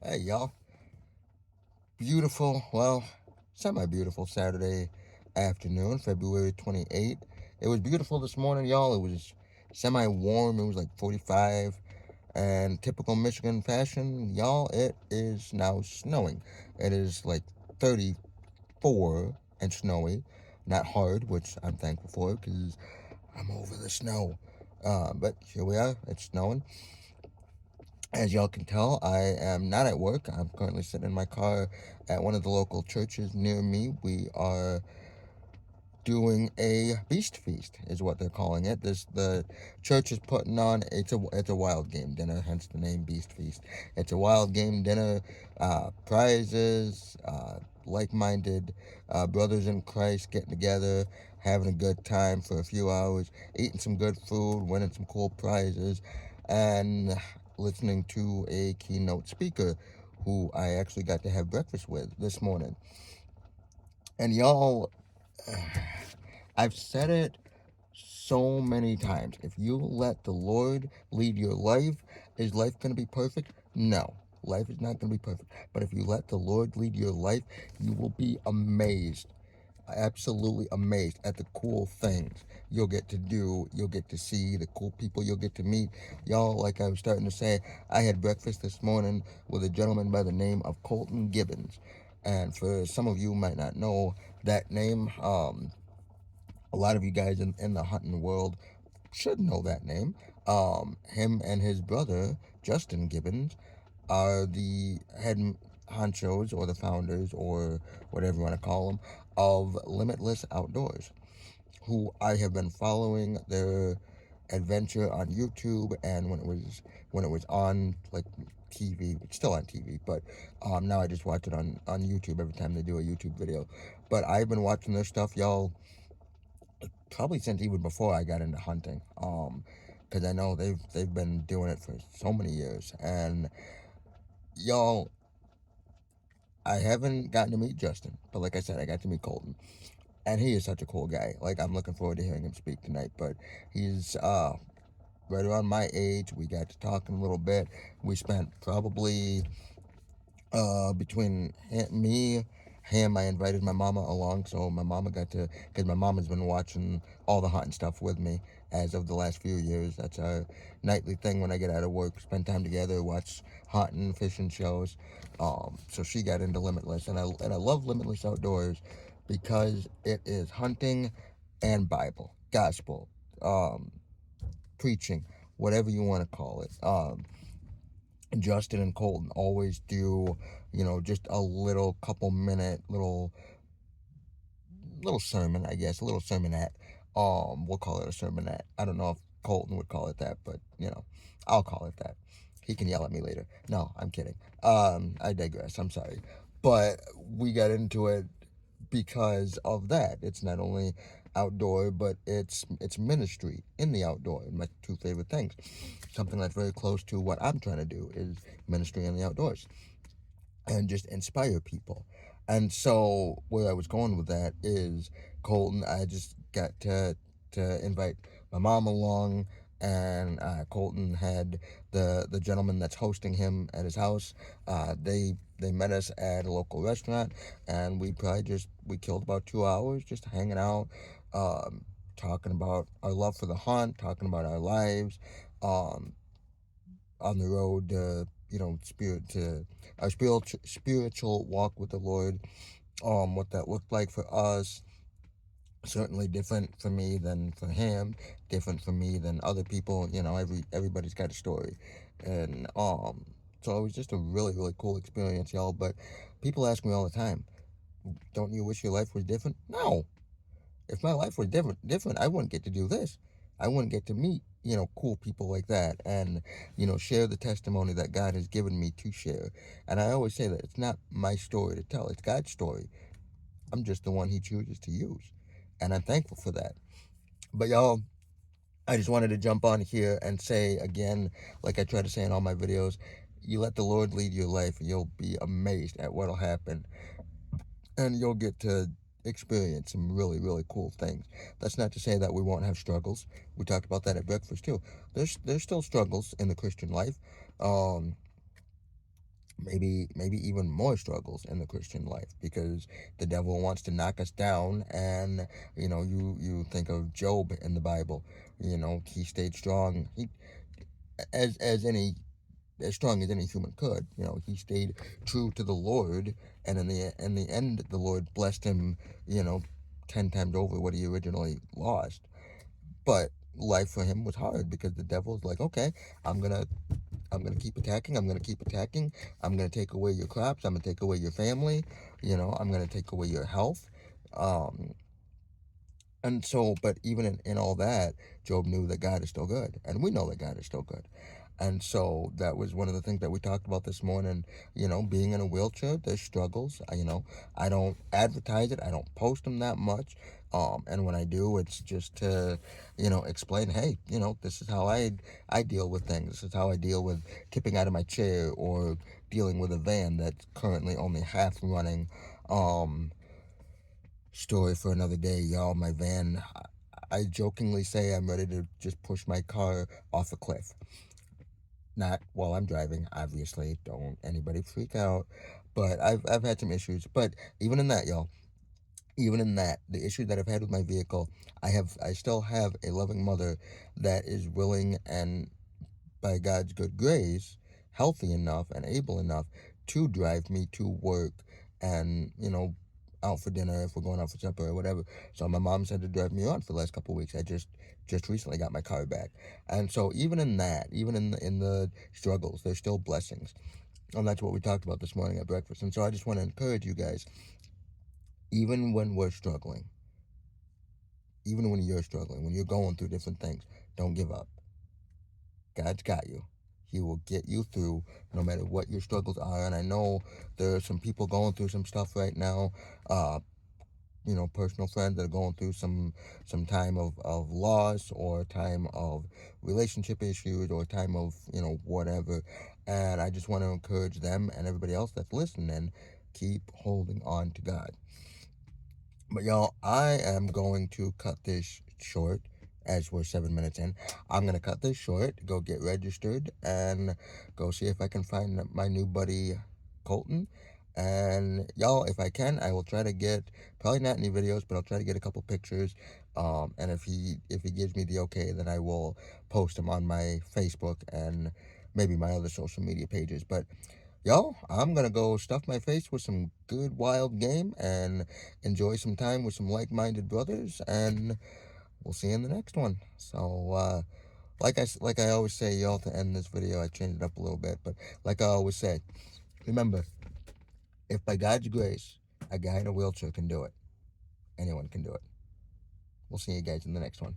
Hey, y'all. Beautiful, well, semi beautiful Saturday afternoon, February 28th. It was beautiful this morning, y'all. It was semi warm. It was like 45. And typical Michigan fashion, y'all, it is now snowing. It is like 34 and snowy. Not hard, which I'm thankful for because I'm over the snow. But here we are. It's snowing. As y'all can tell, I am not at work. I'm currently sitting in my car at one of the local churches near me. We are doing a beast feast, is what they're calling it. The church is putting on it's a wild game dinner, hence the name Beast Feast. It's a wild game dinner, prizes, like-minded brothers in Christ getting together, having a good time for a few hours, eating some good food, winning some cool prizes, and listening to a keynote speaker who I actually got to have breakfast with this morning. And y'all, I've said it so many times. If you let the Lord lead your life, is life going to be perfect? No. Life is not going to be perfect. But if you let the Lord lead your life, you will be amazed. Absolutely amazed at the cool things you'll get to do. You'll get to see the cool people you'll get to meet. Y'all, like I was starting to say, I had breakfast this morning with a gentleman by the name of Colton Gibbons. And for some of you who might not know that name, a lot of you guys in the hunting world should know that name. Him and his brother, Justin Gibbons, are the head honchos or the founders or whatever you want to call them of Limitless Outdoors, who I have been following their adventure on YouTube, and when it was on like TV, it's still on TV, but now I just watch it on YouTube every time they do a YouTube video. But I've been watching their stuff, y'all, probably since even before I got into hunting. Because I know they've been doing it for so many years, and y'all, I haven't gotten to meet Justin, but like I said, I got to meet Colton, and he is such a cool guy. Like, I'm looking forward to hearing him speak tonight. But he's right around my age. We got to talking a little bit. We spent probably between him, I invited my mama along, so my mama got to, because my mama's been watching all the hunting stuff with me as of the last few years. That's our nightly thing when I get out of work, spend time together, watch hunting, fishing shows. So she got into Limitless, and I love Limitless Outdoors because it is hunting and Bible, gospel, um, preaching, whatever you want to call it. Justin and Colton always do, just a little couple minute little sermon, I guess, a little sermonette. We'll call it a sermonette. I don't know if Colton would call it that, but I'll call it that. He can yell at me later. No, I'm kidding. I digress. I'm sorry, but we got into it because of that. It's not only outdoor, but it's ministry in the outdoor. My two favorite things. Something that's very close to what I'm trying to do is ministry in the outdoors and just inspire people. And so where I was going with that is Colton. I just got to invite my mom along, and Colton had the gentleman that's hosting him at his house. They met us at a local restaurant, and we killed about 2 hours just hanging out, um, talking about our love for the hunt, talking about our lives, um, on the road, spirit to our spiritual walk with the Lord. What that looked like for us, certainly different for me than for him, different for me than other people. Everybody's got a story, and so it was just a really really cool experience, y'all. But people ask me all the time, "Don't you wish your life was different?" No, if my life was different, I wouldn't get to do this. I wouldn't get to meet, cool people like that, and, share the testimony that God has given me to share. And I always say that it's not my story to tell, it's God's story. I'm just the one he chooses to use. And I'm thankful for that. But y'all, I just wanted to jump on here and say again, like I try to say in all my videos, you let the Lord lead your life, and you'll be amazed at what'll happen, and you'll get to experience some really really cool things. That's not to say that we won't have struggles. We talked about that at breakfast too. There's still struggles in the Christian life. um maybe even more struggles in the Christian life, because the devil wants to knock us down. And you think of Job in the Bible. He stayed strong. He as any as strong as any human could. He stayed true to the Lord, and in the end, the Lord blessed him. You know, 10 times over what he originally lost. But life for him was hard, because the devil's like, okay, I'm gonna keep attacking. I'm gonna keep attacking. I'm gonna take away your crops. I'm gonna take away your family. I'm gonna take away your health. Um, and so, but even in all that, Job knew that God is still good, and we know that God is still good. And so that was one of the things that we talked about this morning. Being in a wheelchair, there's struggles. I don't advertise it. I don't post them that much. And when I do, it's just to, explain, hey, this is how I deal with things. This is how I deal with tipping out of my chair, or dealing with a van that's currently only half running. Um, Story for another day, y'all. My van, I jokingly say I'm ready to just push my car off a cliff. Not while I'm driving, obviously. Don't anybody freak out. But I've had some issues. But even in that, y'all, even in that, the issue that I've had with my vehicle, I still have a loving mother that is willing, and by God's good grace, healthy enough and able enough to drive me to work, and out for dinner if we're going out for supper or whatever. So my mom's had to drive me on for the last couple of weeks. I just recently got my car back. And so even in that, even in the struggles, there's still blessings. And that's what we talked about this morning at breakfast. And so I just want to encourage you guys, even when we're struggling, even when you're struggling, when you're going through different things, don't give up. God's got you. He will get you through, no matter what your struggles are. And I know there are some people going through some stuff right now. Personal friends that are going through some time of loss, or time of relationship issues, or time of whatever. And I just want to encourage them and everybody else that's listening, keep holding on to God. But y'all, I am going to cut this short, as we're 7 minutes in. I'm going to cut this short, go get registered, and go see if I can find my new buddy, Colton. And y'all, if I can, I will try to get, probably not any videos, but I'll try to get a couple pictures. And if he gives me the okay, then I will post them on my Facebook and maybe my other social media pages. But y'all, I'm gonna go stuff my face with some good wild game and enjoy some time with some like-minded brothers, and we'll see you in the next one. So, like I always say, y'all, to end this video, I changed it up a little bit, but like I always say, remember, if by God's grace, a guy in a wheelchair can do it, anyone can do it. We'll see you guys in the next one.